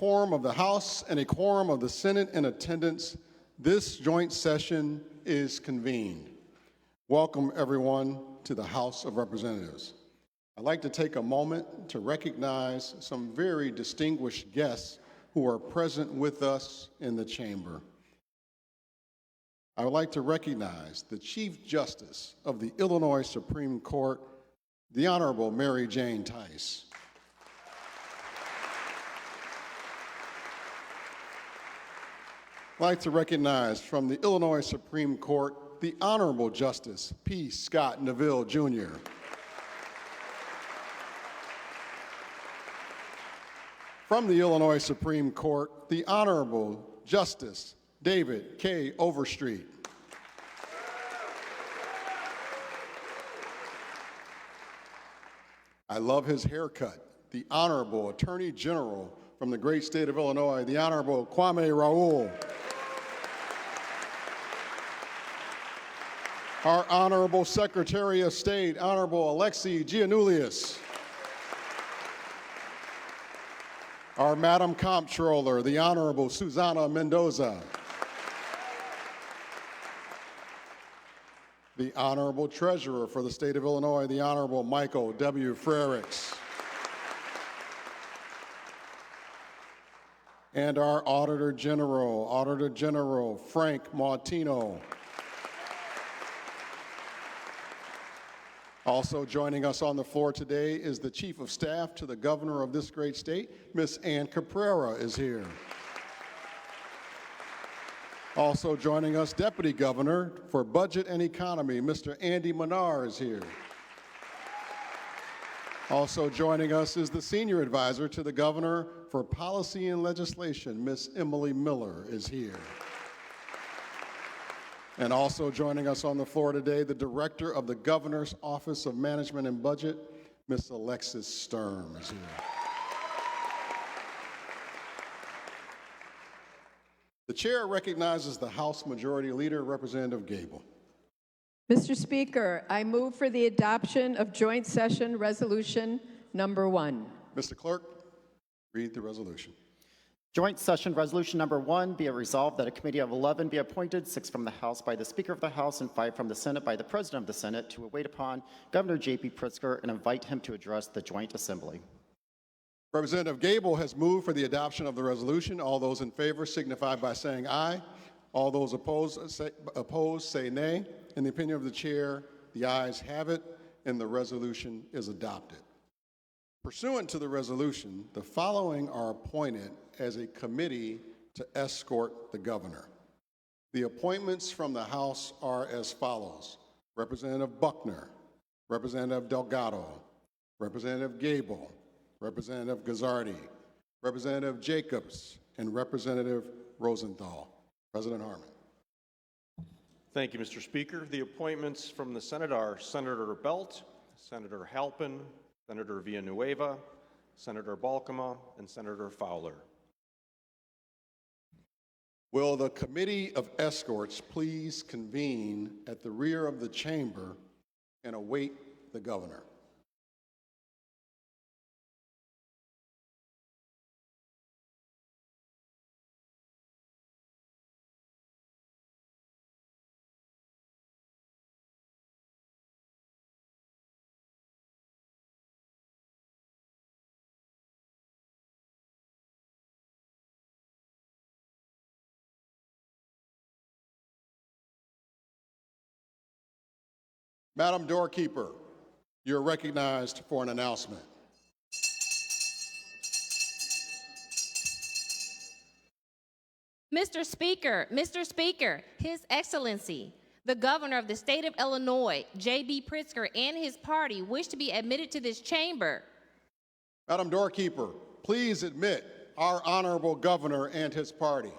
quorum of the House and a quorum of the Senate in attendance, this joint session is convened. Welcome, everyone, to the House of Representatives. I'd like to take a moment to recognize some very distinguished guests who are present with us in the chamber. I would like to recognize the Chief Justice of the Illinois Supreme Court, the Honorable Mary Jane Tice. I'd like to recognize from the Illinois Supreme Court, the Honorable Justice P. Scott Neville, Jr. From the Illinois Supreme Court, the Honorable Justice David K. Overstreet. I love his haircut. The Honorable Attorney General from the great state of Illinois, the Honorable Kwame Raoul. Our Honorable Secretary of State, Honorable Alexi Giannoulias. Our Madam Comptroller, the Honorable Susana Mendoza. The Honorable Treasurer for the state of Illinois, the Honorable Michael W. Frericks. And our Auditor General Frank Martino. Also joining us on the floor today is the Chief of Staff to the Governor of this great state, Ms. Ann Caprera is here. Also joining us, Deputy Governor for Budget and Economy, Mr. Andy Manar is here. Also joining us is the Senior Advisor to the Governor for Policy and Legislation, Ms. Emily Miller is here. And also joining us on the floor today, the Director of the Governor's Office of Management and Budget, Ms. Alexis Sturm is here. The chair recognizes the House Majority Leader, Representative Gable. Mr. Speaker, I move for the adoption of Joint Session Resolution Number 1. Mr. Clerk, read the resolution. Joint Session Resolution Number 1, be it resolved that a committee of 11 be appointed, 6 from the House by the Speaker of the House and 5 from the Senate by the President of the Senate, to await upon Governor J.B. Pritzker and invite him to address the Joint Assembly. Representative Gable has moved for the adoption of the resolution. All those in favor signify by saying aye. All those opposed say nay. In the opinion of the chair, the ayes have it, and the resolution is adopted. Pursuant to the resolution, the following are appointed as a committee to escort the governor. The appointments from the House are as follows: Representative Buckner, Representative Delgado, Representative Gable, Representative Gazzardi, Representative Jacobs, and Representative Rosenthal. President Harmon. Thank you, Mr. Speaker. The appointments from the Senate are Senator Belt, Senator Halpin, Senator Villanueva, Senator Balkema, and Senator Fowler. Will the Committee of Escorts please convene at the rear of the chamber and await the governor? Madam Doorkeeper, you're recognized for an announcement. Mr. Speaker, His Excellency, the Governor of the State of Illinois, J.B. Pritzker, and his party wish to be admitted to this chamber. Madam Doorkeeper, please admit our honorable governor and his party.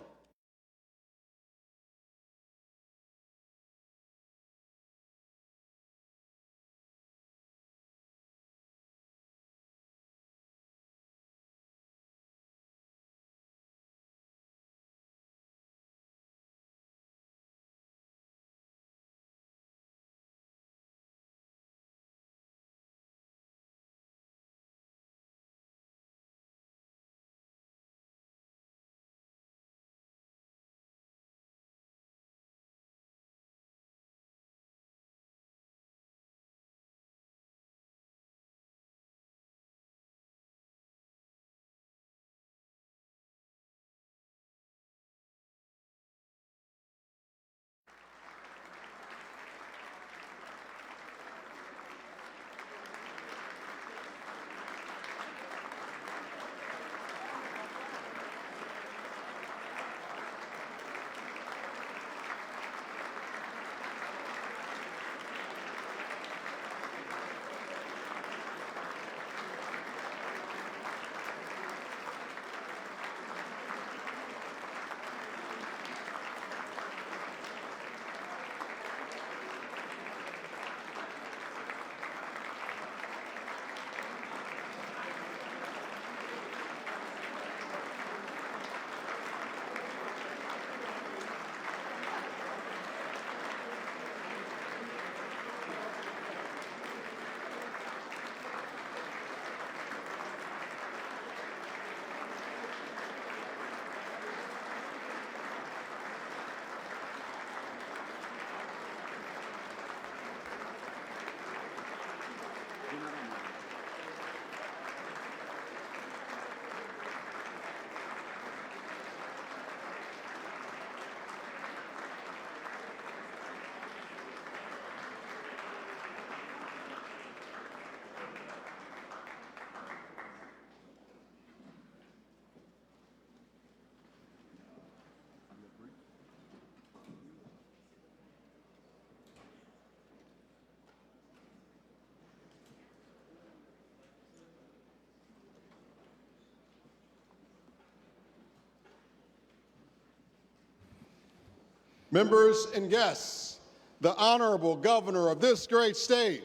Members and guests, the Honorable Governor of this great state,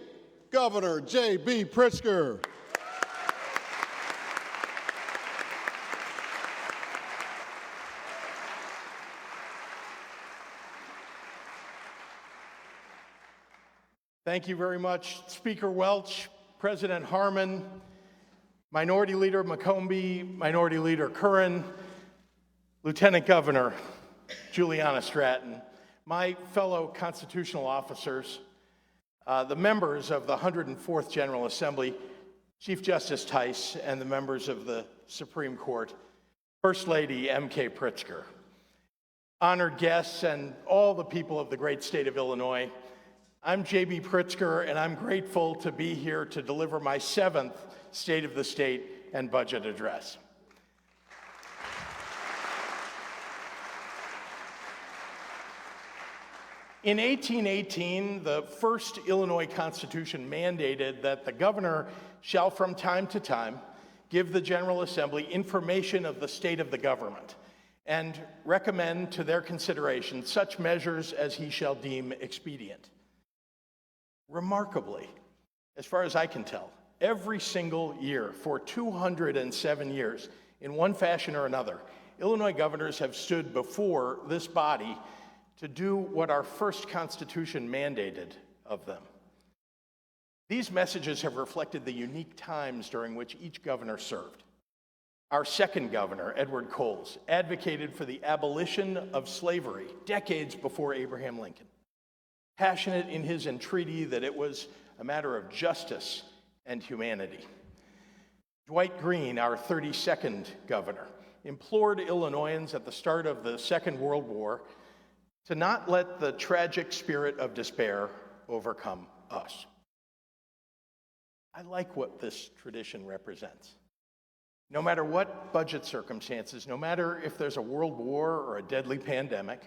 Governor J.B. Pritzker. Thank you very much, Speaker Welch, President Harmon, Minority Leader McCombie, Minority Leader Curran, Lieutenant Governor Juliana Stratton, my fellow constitutional officers, the members of the 104th General Assembly, Chief Justice Tice, and the members of the Supreme Court, First Lady M.K. Pritzker, honored guests, and all the people of the great state of Illinois. I'm J.B. Pritzker, and I'm grateful to be here to deliver my 7th State of the State and Budget Address. In 1818, the first Illinois Constitution mandated that the governor shall from time to time give the General Assembly information of the state of the government and recommend to their consideration such measures as he shall deem expedient. Remarkably, as far as I can tell, every single year for 207 years, in one fashion or another, Illinois governors have stood before this body to do what our first Constitution mandated of them. These messages have reflected the unique times during which each governor served. Our second governor, Edward Coles, advocated for the abolition of slavery decades before Abraham Lincoln, passionate in his entreaty that it was a matter of justice and humanity. Dwight Green, our 32nd governor, implored Illinoisans at the start of the Second World War to not let the tragic spirit of despair overcome us. I like what this tradition represents. No matter what budget circumstances, no matter if there's a world war or a deadly pandemic,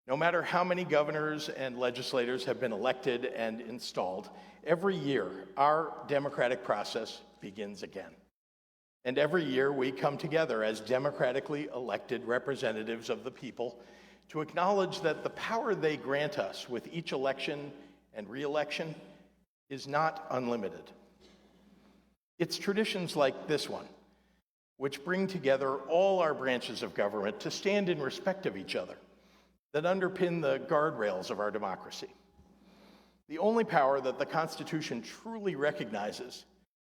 no matter how many governors and legislators have been elected and installed, every year our democratic process begins again. And every year we come together as democratically elected representatives of the people to acknowledge that the power they grant us with each election and re-election is not unlimited. It's traditions like this one which bring together all our branches of government to stand in respect of each other, that underpin the guardrails of our democracy. The only power that the Constitution truly recognizes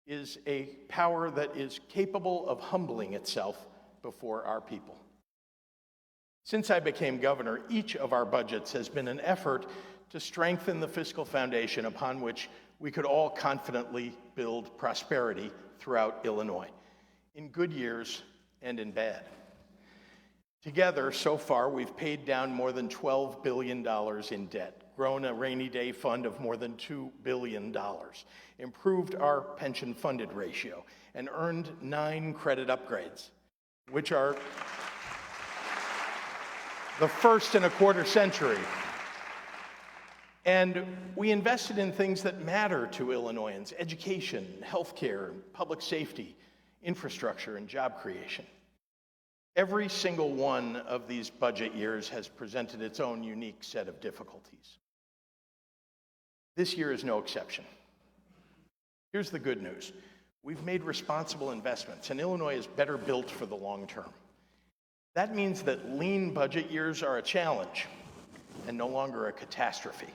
is a power that is capable of humbling itself before our people. Since I became governor, each of our budgets has been an effort to strengthen the fiscal foundation upon which we could all confidently build prosperity throughout Illinois, in good years and in bad. Together, so far, we've paid down more than $12 billion in debt, grown a rainy day fund of more than $2 billion, improved our pension funded ratio, and earned 9 credit upgrades, which are the first in a quarter century. And we invested in things that matter to Illinoisans: education, healthcare, public safety, infrastructure, and job creation. Every single one of these budget years has presented its own unique set of difficulties. This year is no exception. Here's the good news. We've made responsible investments, and Illinois is better built for the long term. That means that lean budget years are a challenge and no longer a catastrophe.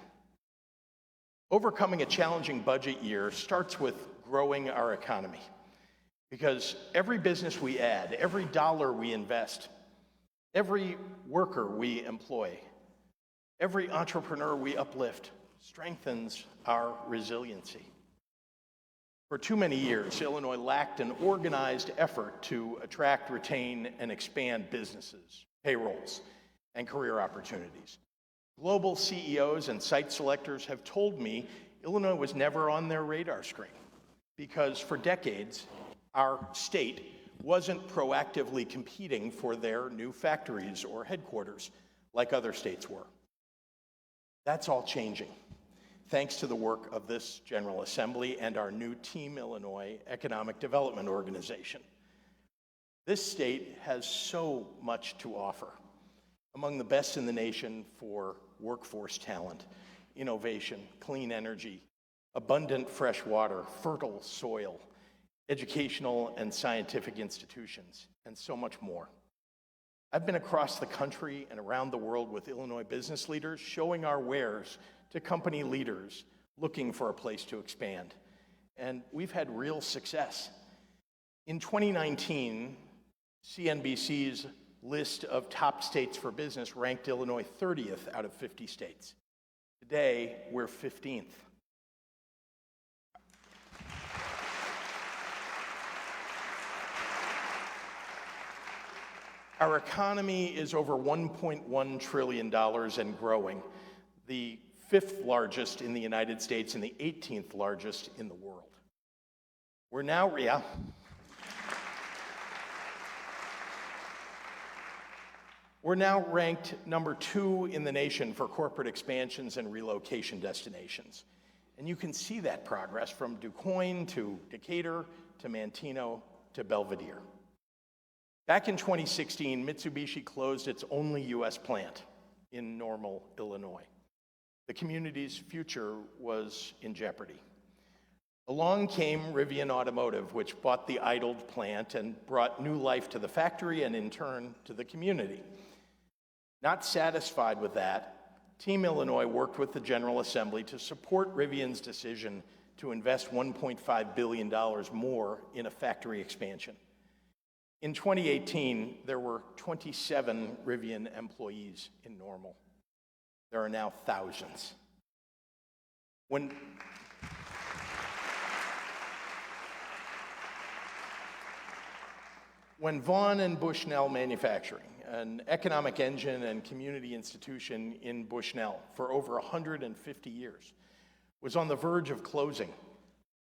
Overcoming a challenging budget year starts with growing our economy, because every business we add, every dollar we invest, every worker we employ, every entrepreneur we uplift strengthens our resiliency. For too many years, Illinois lacked an organized effort to attract, retain, and expand businesses, payrolls, and career opportunities. Global CEOs and site selectors have told me Illinois was never on their radar screen because for decades, our state wasn't proactively competing for their new factories or headquarters like other states were. That's all changing, thanks to the work of this General Assembly and our new Team Illinois Economic Development Organization. This state has so much to offer. among the best in the nation for workforce talent, innovation, clean energy, abundant fresh water, fertile soil, educational and scientific institutions, and so much more. I've been across the country and around the world with Illinois business leaders, showing our wares to company leaders looking for a place to expand. And we've had real success. In 2019, CNBC's list of top states for business ranked Illinois 30th out of 50 states. Today, we're 15th. Our economy is over $1.1 trillion and growing, the 5th largest in the United States and the 18th largest in the world. We're now ranked number 2 in the nation for corporate expansions and relocation destinations. And you can see that progress from DuQuoin to Decatur to Manteno to Belvedere. Back in 2016, Mitsubishi closed its only U.S. plant in Normal, Illinois. The community's future was in jeopardy. Along came Rivian Automotive, which bought the idled plant and brought new life to the factory and in turn to the community. Not satisfied with that, Team Illinois worked with the General Assembly to support Rivian's decision to invest $1.5 billion more in a factory expansion. In 2018, there were 27 Rivian employees in Normal. There are now thousands. When Vaughn and Bushnell Manufacturing, an economic engine and community institution in Bushnell for over 150 years, was on the verge of closing,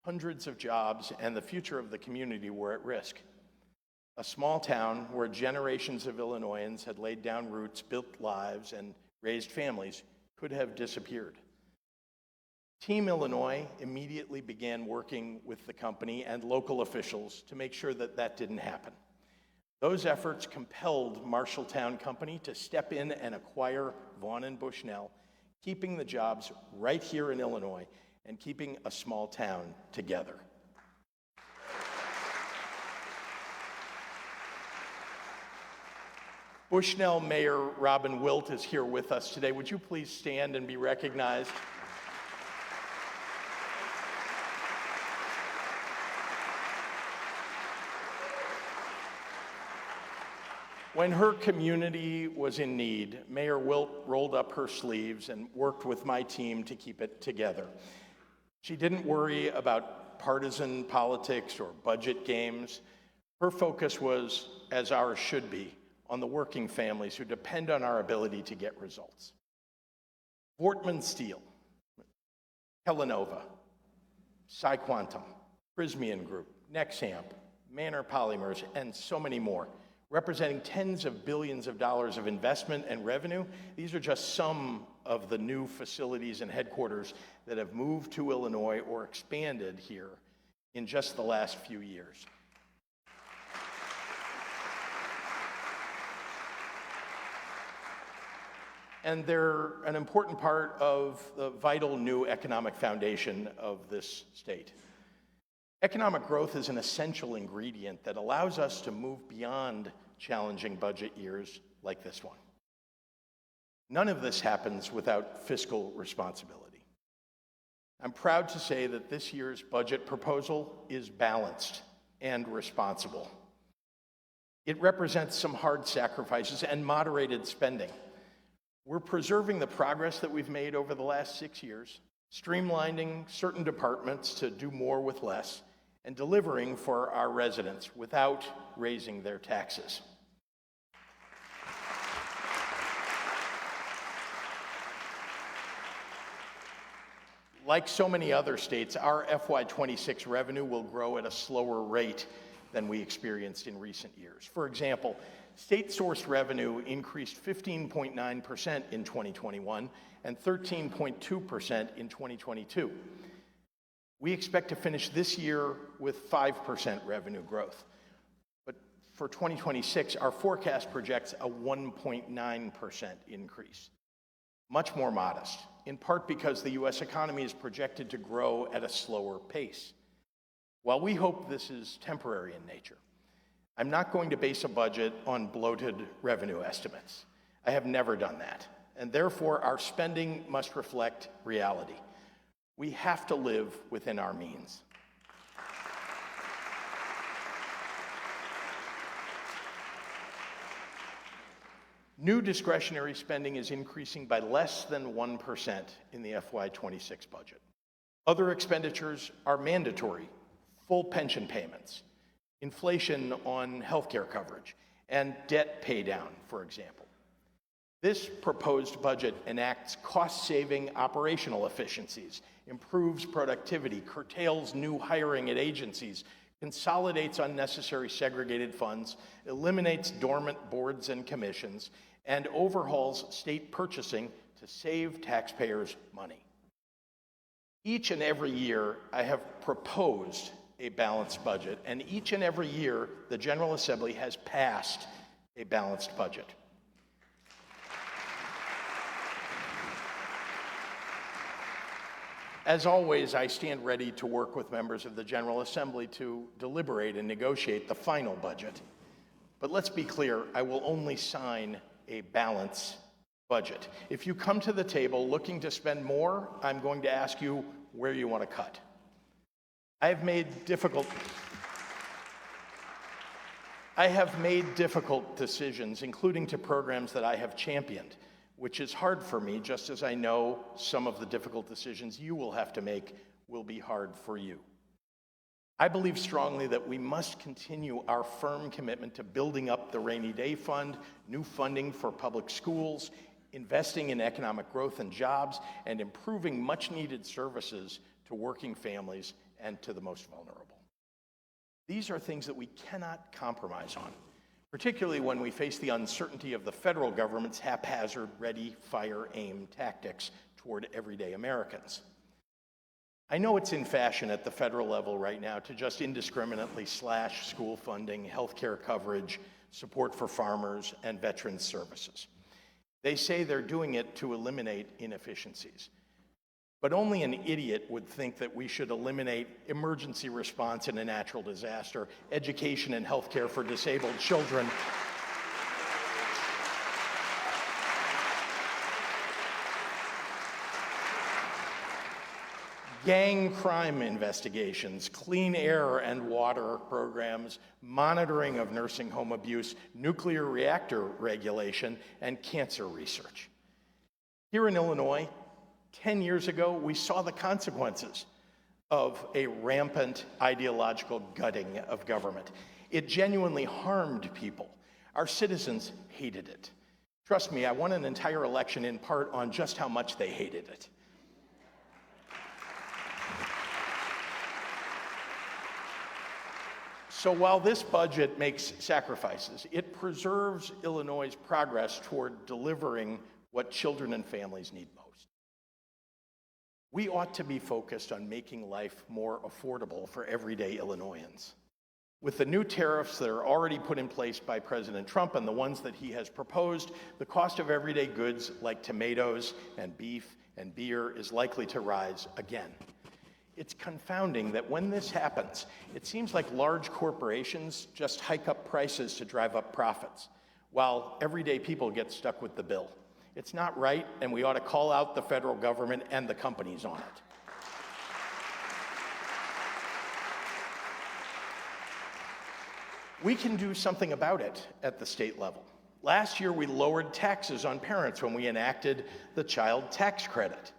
hundreds of jobs and the future of the community were at risk. A small town where generations of Illinoisans had laid down roots, built lives, and raised families could have disappeared. Team Illinois immediately began working with the company and local officials to make sure that that didn't happen. Those efforts compelled Marshalltown Company to step in and acquire Vaughn and Bushnell, keeping the jobs right here in Illinois and keeping a small town together. Bushnell Mayor Robin Wilt is here with us today. Would you please stand and be recognized? When her community was in need, Mayor Wilt rolled up her sleeves and worked with my team to keep it together. She didn't worry about partisan politics or budget games. Her focus was, as ours should be, on the working families who depend on our ability to get results. Vortman Steel, Kellanova, SciQuantum, Prysmian Group, Nexamp, Manor Polymers, and so many more, representing tens of billions of dollars of investment and revenue. These are just some of the new facilities and headquarters that have moved to Illinois or expanded here in just the last few years. And they're an important part of the vital new economic foundation of this state. Economic growth is an essential ingredient that allows us to move beyond challenging budget years like this one. None of this happens without fiscal responsibility. I'm proud to say that this year's budget proposal is balanced and responsible. It represents some hard sacrifices and moderated spending. We're preserving the progress that we've made over the last 6 years, streamlining certain departments to do more with less, and delivering for our residents without raising their taxes. Like so many other states, our FY26 revenue will grow at a slower rate than we experienced in recent years. For example, state-sourced revenue increased 15.9% in 2021 and 13.2% in 2022. We expect to finish this year with 5% revenue growth. But for 2026, our forecast projects a 1.9% increase. Much more modest, in part because the U.S. economy is projected to grow at a slower pace. While we hope this is temporary in nature, I'm not going to base a budget on bloated revenue estimates. I have never done that, and therefore our spending must reflect reality. We have to live within our means. New discretionary spending is increasing by less than 1% in the FY26 budget. Other expenditures are mandatory, full pension payments, inflation on healthcare coverage, and debt paydown, for example. This proposed budget enacts cost-saving operational efficiencies, improves productivity, curtails new hiring at agencies, consolidates unnecessary segregated funds, eliminates dormant boards and commissions, and overhauls state purchasing to save taxpayers money. Each and every year, I have proposed a balanced budget, and each and every year, the General Assembly has passed a balanced budget. As always, I stand ready to work with members of the General Assembly to deliberate and negotiate the final budget. But let's be clear, I will only sign a balanced budget. If you come to the table looking to spend more, I'm going to ask you where you want to cut. I have made difficult decisions, including to programs that I have championed, which is hard for me, just as I know some of the difficult decisions you will have to make will be hard for you. I believe strongly that we must continue our firm commitment to building up the rainy day fund, new funding for public schools, investing in economic growth and jobs, and improving much-needed services to working families and to the most vulnerable. These are things that we cannot compromise on, particularly when we face the uncertainty of the federal government's haphazard ready, fire, aim tactics toward everyday Americans. I know it's in fashion at the federal level right now to just indiscriminately slash school funding, healthcare coverage, support for farmers, and veterans services. They say they're doing it to eliminate inefficiencies. But only an idiot would think that we should eliminate emergency response in a natural disaster, education and healthcare for disabled children, gang crime investigations, clean air and water programs, monitoring of nursing home abuse, nuclear reactor regulation, and cancer research. Here in Illinois, 10 years ago, we saw the consequences of a rampant ideological gutting of government. It genuinely harmed people. Our citizens hated it. Trust me, I won an entire election in part on just how much they hated it. So while this budget makes sacrifices, it preserves Illinois' progress toward delivering what children and families need most. We ought to be focused on making life more affordable for everyday Illinoisans. With the new tariffs that are already put in place by President Trump and the ones that he has proposed, the cost of everyday goods like tomatoes and beef and beer is likely to rise again. It's confounding that when this happens, it seems like large corporations just hike up prices to drive up profits, while everyday people get stuck with the bill. It's not right, and we ought to call out the federal government and the companies on it. We can do something about it at the state level. Last year, we lowered taxes on parents when we enacted the child tax credit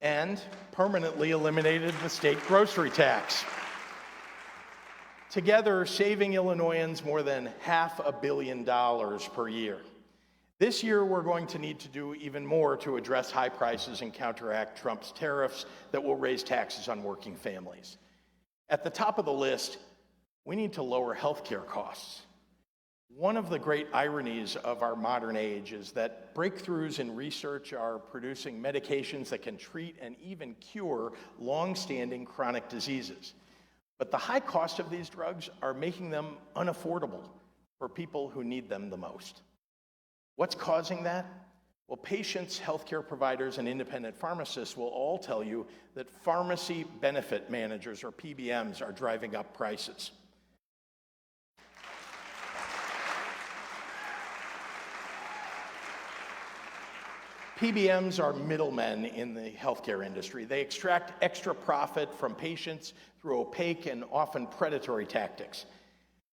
and permanently eliminated the state grocery tax. Together, saving Illinoisans more than $500 million per year. This year, we're going to need to do even more to address high prices and counteract Trump's tariffs that will raise taxes on working families. At the top of the list, we need to lower healthcare costs. One of the great ironies of our modern age is that breakthroughs in research are producing medications that can treat and even cure long-standing chronic diseases. But the high cost of these drugs are making them unaffordable for people who need them the most. What's causing that? Well, patients, healthcare providers, and independent pharmacists will all tell you that pharmacy benefit managers, or PBMs, are driving up prices. PBMs are middlemen in the healthcare industry. They extract extra profit from patients through opaque and often predatory tactics.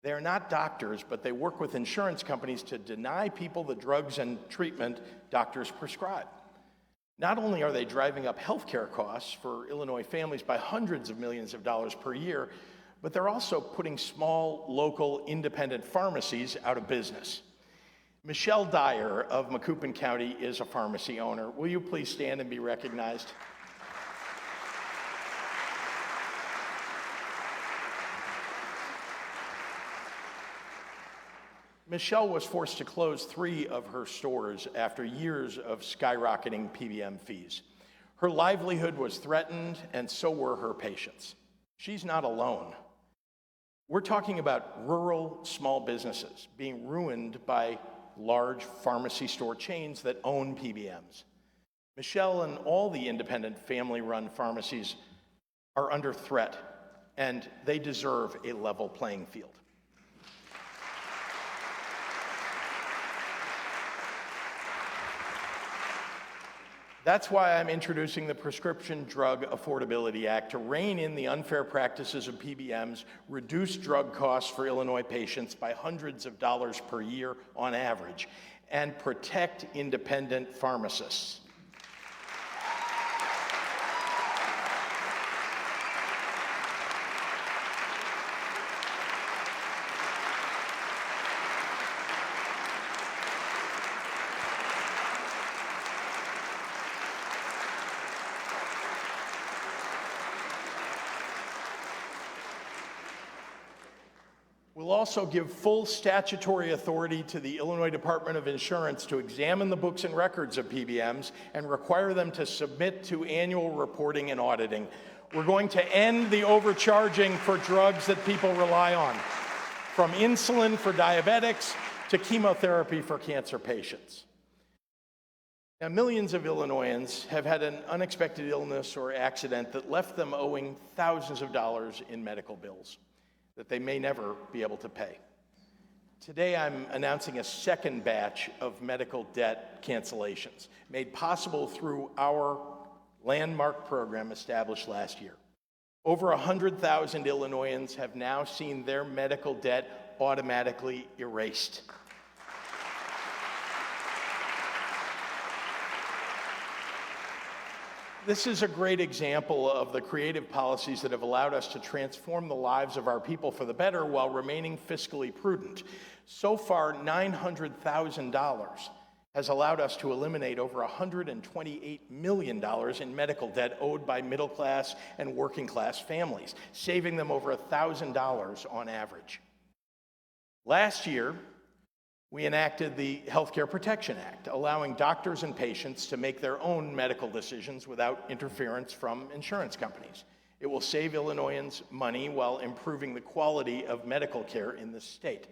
They are not doctors, but they work with insurance companies to deny people the drugs and treatment doctors prescribe. Not only are they driving up healthcare costs for Illinois families by hundreds of millions of dollars per year, but they're also putting small, local, independent pharmacies out of business. Michelle Dyer of Macoupin County is a pharmacy owner. Will you please stand and be recognized? Michelle was forced to close 3 of her stores after years of skyrocketing PBM fees. Her livelihood was threatened, and so were her patients. She's not alone. We're talking about rural small businesses being ruined by large pharmacy store chains that own PBMs. Michelle and all the independent family-run pharmacies are under threat, and they deserve a level playing field. That's why I'm introducing the Prescription Drug Affordability Act to rein in the unfair practices of PBMs, reduce drug costs for Illinois patients by hundreds of dollars per year on average, and protect independent pharmacists. We'll also give full statutory authority to the Illinois Department of Insurance to examine the books and records of PBMs and require them to submit to annual reporting and auditing. We're going to end the overcharging for drugs that people rely on, from insulin for diabetics to chemotherapy for cancer patients. Now, millions of Illinoisans have had an unexpected illness or accident that left them owing thousands of dollars in medical bills that they may never be able to pay. Today, I'm announcing a second batch of medical debt cancellations, made possible through our landmark program established last year. Over 100,000 Illinoisans have now seen their medical debt automatically erased. This is a great example of the creative policies that have allowed us to transform the lives of our people for the better while remaining fiscally prudent. So far, $900,000 has allowed us to eliminate over $128 million in medical debt owed by middle-class and working-class families, saving them over $1,000 on average. Last year, we enacted the Healthcare Protection Act, allowing doctors and patients to make their own medical decisions without interference from insurance companies. It will save Illinoisans money while improving the quality of medical care in the state.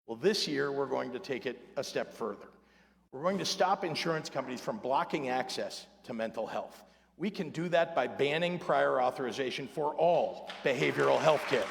Well, this year, we're going to take it a step further. We're going to stop insurance companies from blocking access to mental health. We can do that by banning prior authorization for all behavioral health care.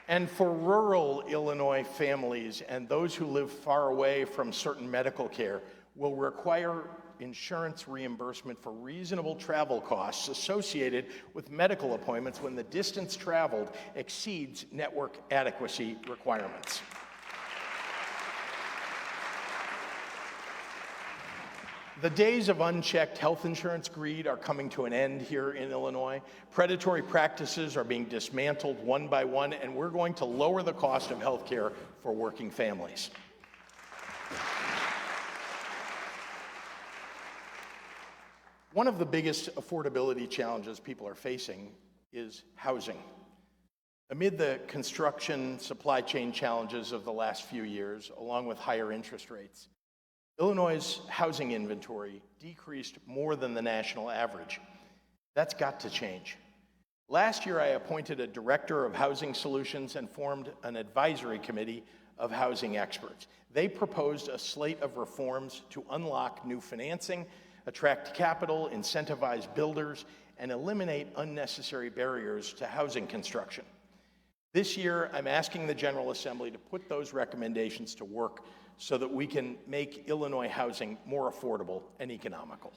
And for rural Illinois families and those who live far away from certain medical care, will require insurance reimbursement for reasonable travel costs associated with medical appointments when the distance traveled exceeds network adequacy requirements. The days of unchecked health insurance greed are coming to an end here in Illinois. Predatory practices are being dismantled one by one, and we're going to lower the cost of health care for working families. One of the biggest affordability challenges people are facing is housing. Amid the construction supply chain challenges of the last few years, along with higher interest rates, Illinois' housing inventory decreased more than the national average. That's got to change. Last year, I appointed a director of housing solutions and formed an advisory committee of housing experts. They proposed a slate of reforms to unlock new financing, attract capital, incentivize builders, and eliminate unnecessary barriers to housing construction. This year, I'm asking the General Assembly to put those recommendations to work so that we can make Illinois housing more affordable and economical.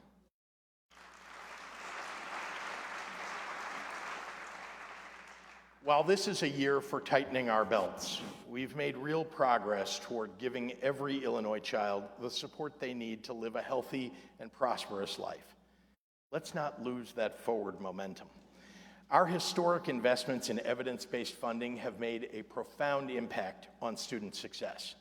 While this is a year for tightening our belts, we've made real progress toward giving every Illinois child the support they need to live a healthy and prosperous life. Let's not lose that forward momentum. Our historic investments in evidence-based funding have made a profound impact on student success.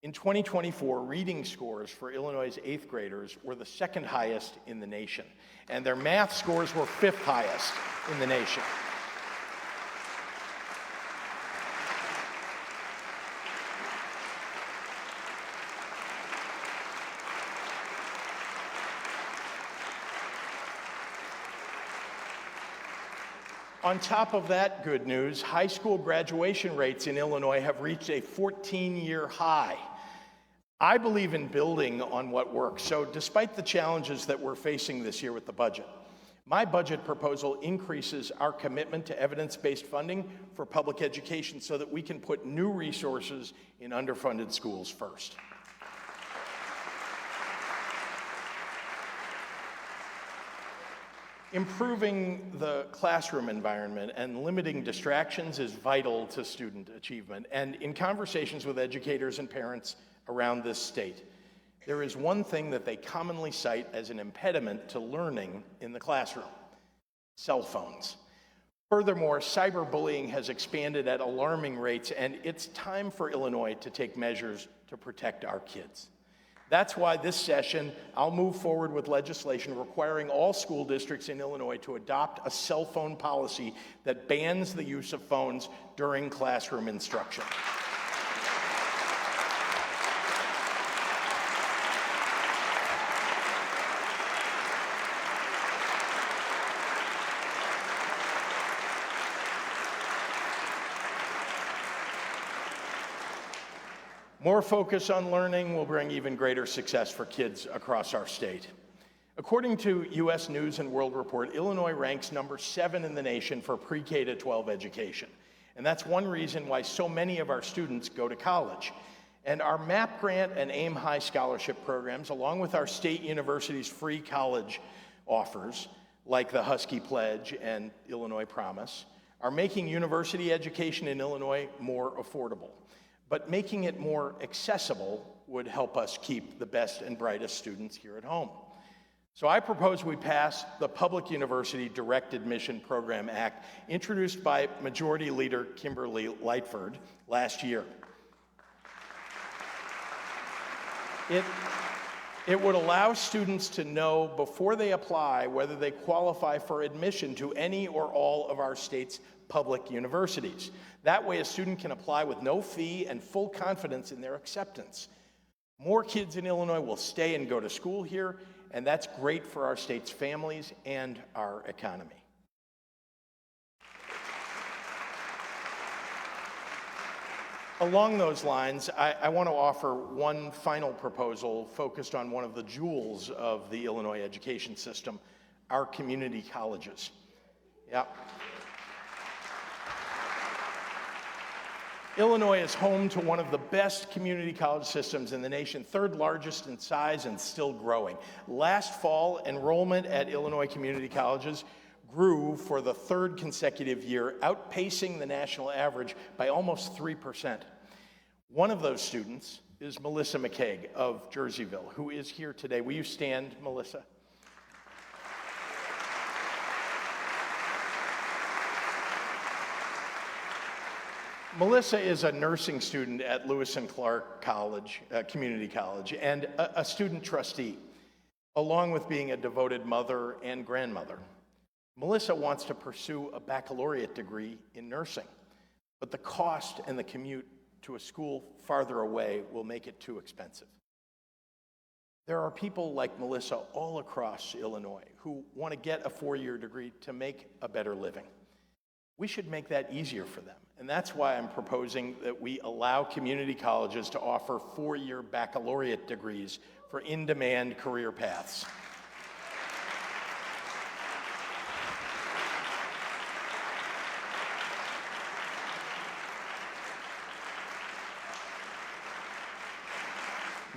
In 2024, reading scores for Illinois' 8th graders were the second highest in the nation, and their math scores were 5th highest in the nation. On top of that good news, high school graduation rates in Illinois have reached a 14-year high. I believe in building on what works, so despite the challenges that we're facing this year with the budget, my budget proposal increases our commitment to evidence-based funding for public education so that we can put new resources in underfunded schools first. Improving the classroom environment and limiting distractions is vital to student achievement. And in conversations with educators and parents around this state, there is one thing that they commonly cite as an impediment to learning in the classroom: cell phones. Furthermore, cyberbullying has expanded at alarming rates, and it's time for Illinois to take measures to protect our kids. That's why this session, I'll move forward with legislation requiring all school districts in Illinois to adopt a cell phone policy that bans the use of phones during classroom instruction. More focus on learning will bring even greater success for kids across our state. According to U.S. News and World Report, Illinois ranks number 7 in the nation for pre-K to 12 education. And that's one reason why so many of our students go to college. And our MAP grant and AIM High scholarship programs, along with our state universities' free college offers, like the Husky Pledge and Illinois Promise, are making university education in Illinois more affordable. But making it more accessible would help us keep the best and brightest students here at home. So I propose we pass the Public University Direct Admission Program Act, introduced by Majority Leader Kimberly Lightford last year. It would allow students to know before they apply whether they qualify for admission to any or all of our state's public universities. That way, a student can apply with no fee and full confidence in their acceptance. More kids in Illinois will stay and go to school here, and that's great for our state's families and our economy. Along those lines, I want to offer one final proposal focused on one of the jewels of the Illinois education system, our community colleges. Yeah. Illinois is home to one of the best community college systems in the nation, 3rd largest in size and still growing. Last fall, enrollment at Illinois community colleges grew for the 3rd consecutive year, outpacing the national average by almost 3%. One of those students is Melissa McCaig of Jerseyville, who is here today. Will you stand, Melissa? Melissa is a nursing student at Lewis and Clark College, Community College, and a student trustee, along with being a devoted mother and grandmother. Melissa wants to pursue a baccalaureate degree in nursing, but the cost and the commute to a school farther away will make it too expensive. There are people like Melissa all across Illinois who want to get a 4-year degree to make a better living. We should make that easier for them, and that's why I'm proposing that we allow community colleges to offer 4-year baccalaureate degrees for in-demand career paths.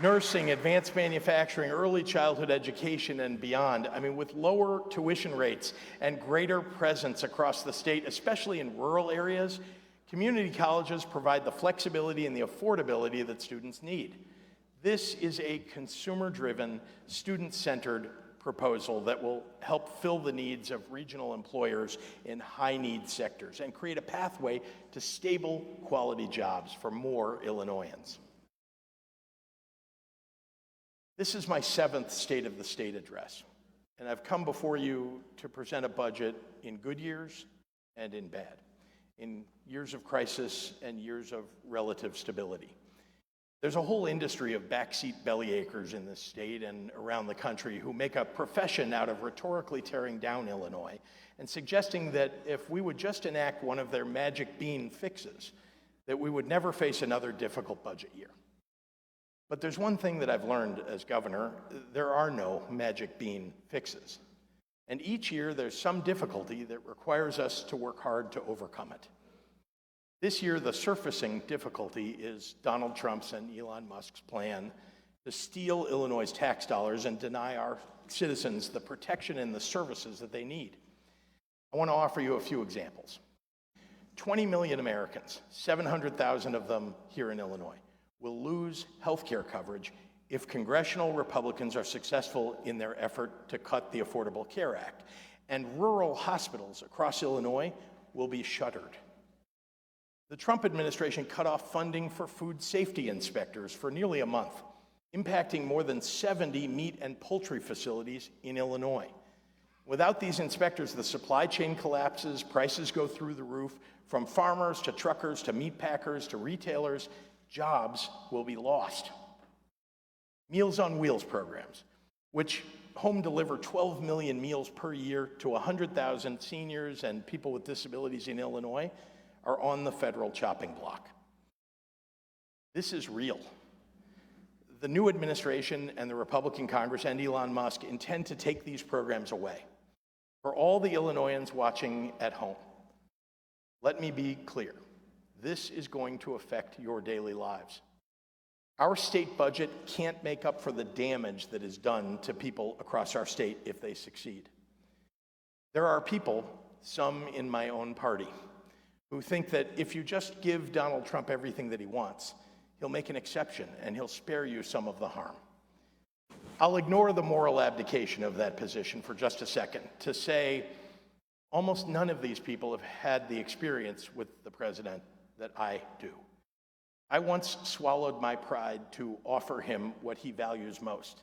Nursing, advanced manufacturing, early childhood education, and beyond. I mean, with lower tuition rates and greater presence across the state, especially in rural areas, community colleges provide the flexibility and the affordability that students need. This is a consumer-driven, student-centered proposal that will help fill the needs of regional employers in high-need sectors and create a pathway to stable, quality jobs for more Illinoisans. This is my 7th State of the State address, and I've come before you to present a budget in good years and in bad, in years of crisis and years of relative stability. There's a whole industry of backseat bellyachers in this state and around the country who make a profession out of rhetorically tearing down Illinois and suggesting that if we would just enact one of their magic bean fixes, that we would never face another difficult budget year. But there's one thing that I've learned as governor: there are no magic bean fixes. And each year there's some difficulty that requires us to work hard to overcome it. This year, the surfacing difficulty is Donald Trump's and Elon Musk's plan to steal Illinois' tax dollars and deny our citizens the protection and the services that they need. I want to offer you a few examples. 20 million Americans, 700,000 of them here in Illinois, will lose health care coverage if congressional Republicans are successful in their effort to cut the Affordable Care Act, and rural hospitals across Illinois will be shuttered. The Trump administration cut off funding for food safety inspectors for nearly a month, impacting more than 70 meat and poultry facilities in Illinois. Without these inspectors, the supply chain collapses, prices go through the roof, from farmers to truckers to meat packers to retailers. Jobs will be lost. Meals on Wheels programs, which home deliver 12 million meals per year to 100,000 seniors and people with disabilities in Illinois, are on the federal chopping block. This is real. The new administration and the Republican Congress and Elon Musk intend to take these programs away. For all the Illinoisans watching at home, let me be clear. This is going to affect your daily lives. Our state budget can't make up for the damage that is done to people across our state if they succeed. There are people, some in my own party, who think that if you just give Donald Trump everything that he wants, he'll make an exception and he'll spare you some of the harm. I'll ignore the moral abdication of that position for just a second to say almost none of these people have had the experience with the president that I do. I once swallowed my pride to offer him what he values most: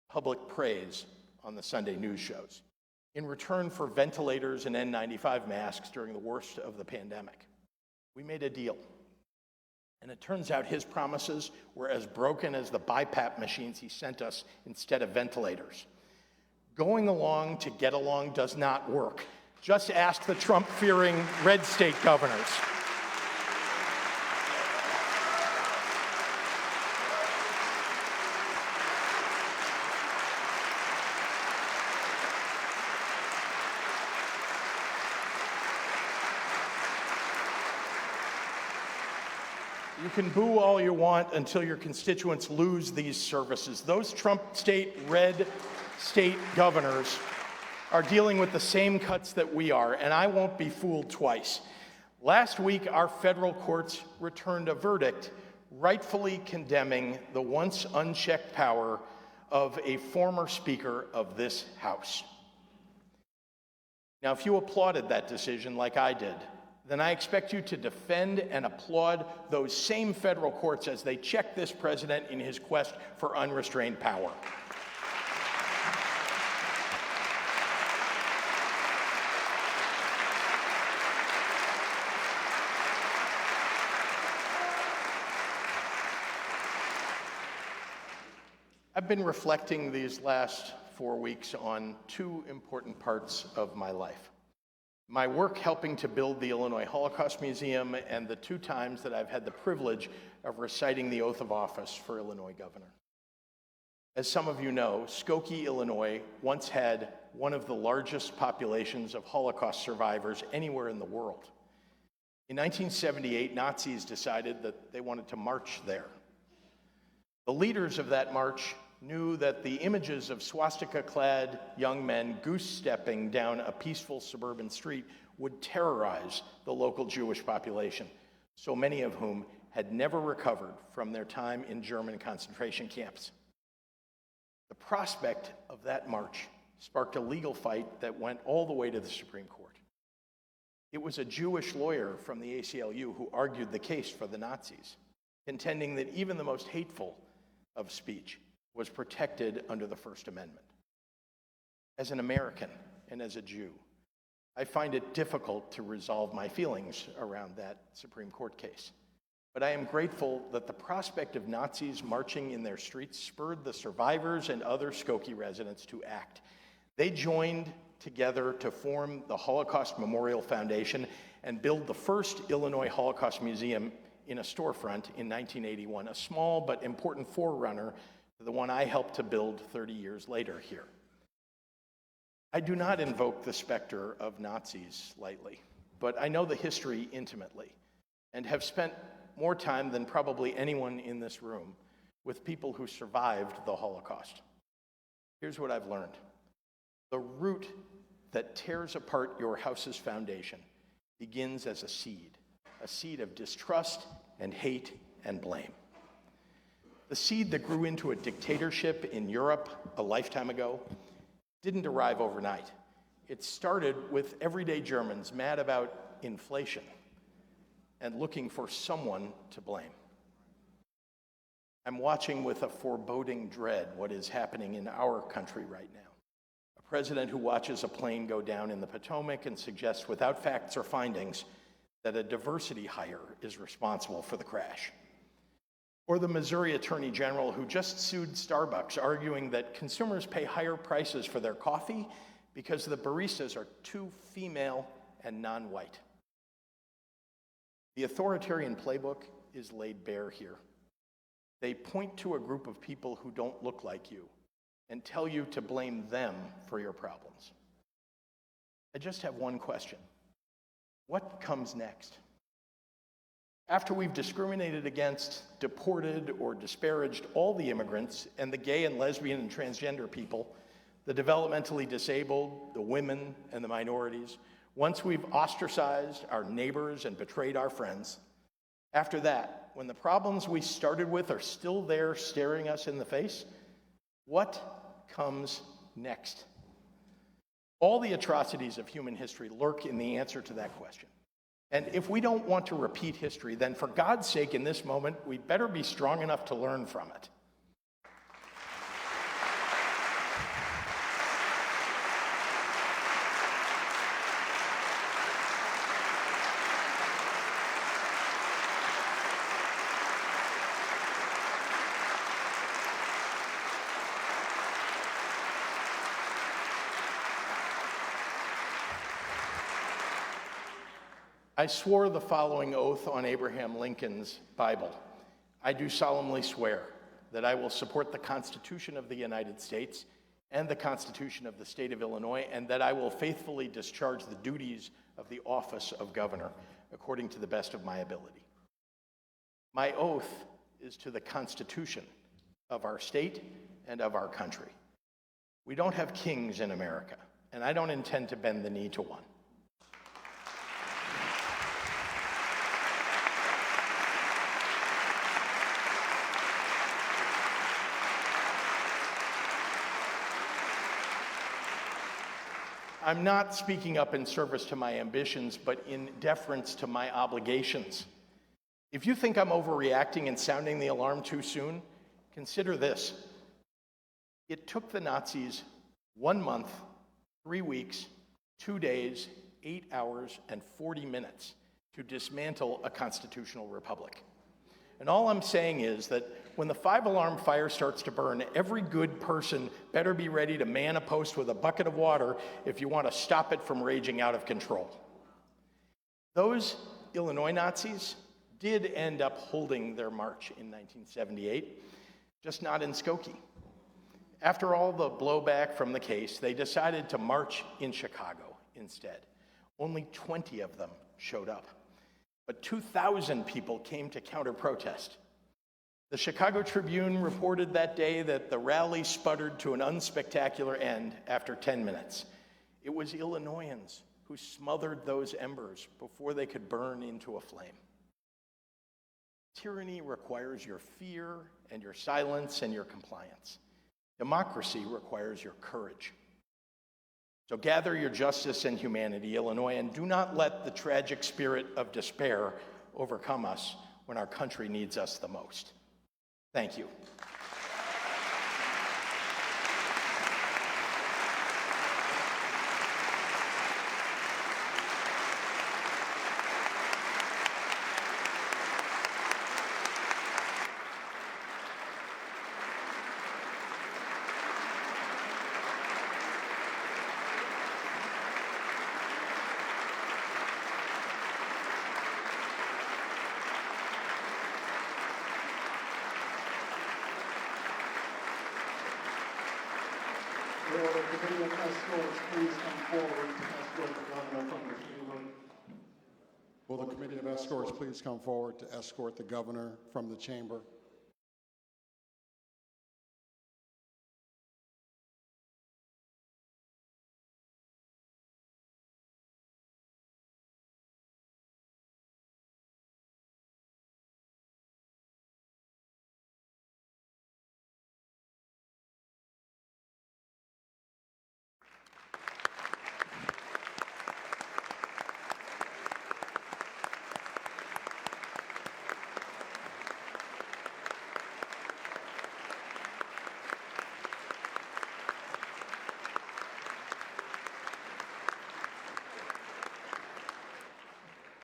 public praise on the Sunday news shows, in return for ventilators and N95 masks during the worst of the pandemic. We made a deal. And it turns out his promises were as broken as the BiPAP machines he sent us instead of ventilators. Going along to get along does not work. Just ask the Trump-fearing red state governors. You can boo all you want until your constituents lose these services. Those Trump state, red state governors are dealing with the same cuts that we are, and I won't be fooled twice. Last week, our federal courts returned a verdict rightfully condemning the once unchecked power of a former Speaker of this House. Now, if you applauded that decision like I did, then I expect you to defend and applaud those same federal courts as they check this president in his quest for unrestrained power. I've been reflecting these last 4 weeks on two important parts of my life. My work helping to build the Illinois Holocaust Museum and the 2 times that I've had the privilege of reciting the oath of office for Illinois governor. As some of you know, Skokie, Illinois once had one of the largest populations of Holocaust survivors anywhere in the world. In 1978, Nazis decided that they wanted to march there. The leaders of that march knew that the images of swastika-clad young men goose-stepping down a peaceful suburban street would terrorize the local Jewish population, so many of whom had never recovered from their time in German concentration camps. The prospect of that march sparked a legal fight that went all the way to the Supreme Court. It was a Jewish lawyer from the ACLU who argued the case for the Nazis, contending that even the most hateful of speech was protected under the First Amendment. As an American and as a Jew, I find it difficult to resolve my feelings around that Supreme Court case. But I am grateful that the prospect of Nazis marching in their streets spurred the survivors and other Skokie residents to act. They joined together to form the Holocaust Memorial Foundation and build the first Illinois Holocaust Museum in a storefront in 1981, a small but important forerunner to the one I helped to build 30 years later here. I do not invoke the specter of Nazis lightly, but I know the history intimately and have spent more time than probably anyone in this room with people who survived the Holocaust. Here's what I've learned. The root that tears apart your house's foundation begins as a seed of distrust and hate and blame. The seed that grew into a dictatorship in Europe a lifetime ago didn't arrive overnight. It started with everyday Germans mad about inflation and looking for someone to blame. I'm watching with a foreboding dread what is happening in our country right now. A president who watches a plane go down in the Potomac and suggests without facts or findings that a diversity hire is responsible for the crash. Or the Missouri Attorney General who just sued Starbucks, arguing that consumers pay higher prices for their coffee because the baristas are too female and non-white. The authoritarian playbook is laid bare here. They point to a group of people who don't look like you and tell you to blame them for your problems. I just have one question. What comes next? After we've discriminated against, deported, or disparaged all the immigrants and the gay and lesbian and transgender people, the developmentally disabled, the women, and the minorities, once we've ostracized our neighbors and betrayed our friends, after that, when the problems we started with are still there staring us in the face, what comes next? All the atrocities of human history lurk in the answer to that question. And if we don't want to repeat history, then for God's sake, in this moment, we better be strong enough to learn from it. I swore the following oath on Abraham Lincoln's Bible. I do solemnly swear that I will support the Constitution of the United States and the Constitution of the State of Illinois, and that I will faithfully discharge the duties of the office of governor according to the best of my ability. My oath is to the Constitution of our state and of our country. We don't have kings in America, and I don't intend to bend the knee to one. I'm not speaking up in service to my ambitions, but in deference to my obligations. If you think I'm overreacting and sounding the alarm too soon, consider this. It took the Nazis 1 month, 3 weeks, 2 days, 8 hours, and 40 minutes to dismantle a constitutional republic. And all I'm saying is that when the 5-alarm fire starts to burn, every good person better be ready to man a post with a bucket of water if you want to stop it from raging out of control. Those Illinois Nazis did end up holding their march in 1978, just not in Skokie. After all the blowback from the case, they decided to march in Chicago instead. Only 20 of them showed up, but 2,000 people came to counter-protest. The Chicago Tribune reported that day that the rally sputtered to an unspectacular end after 10 minutes. It was Illinoisans who smothered those embers before they could burn into a flame. Tyranny requires your fear and your silence and your compliance. Democracy requires your courage. So gather your justice and humanity, Illinois, and do not let the tragic spirit of despair overcome us when our country needs us the most. Thank you. Will the committee of escorts please come forward to escort the governor from the chamber? Will the committee of escorts please come forward to escort the governor from the chamber?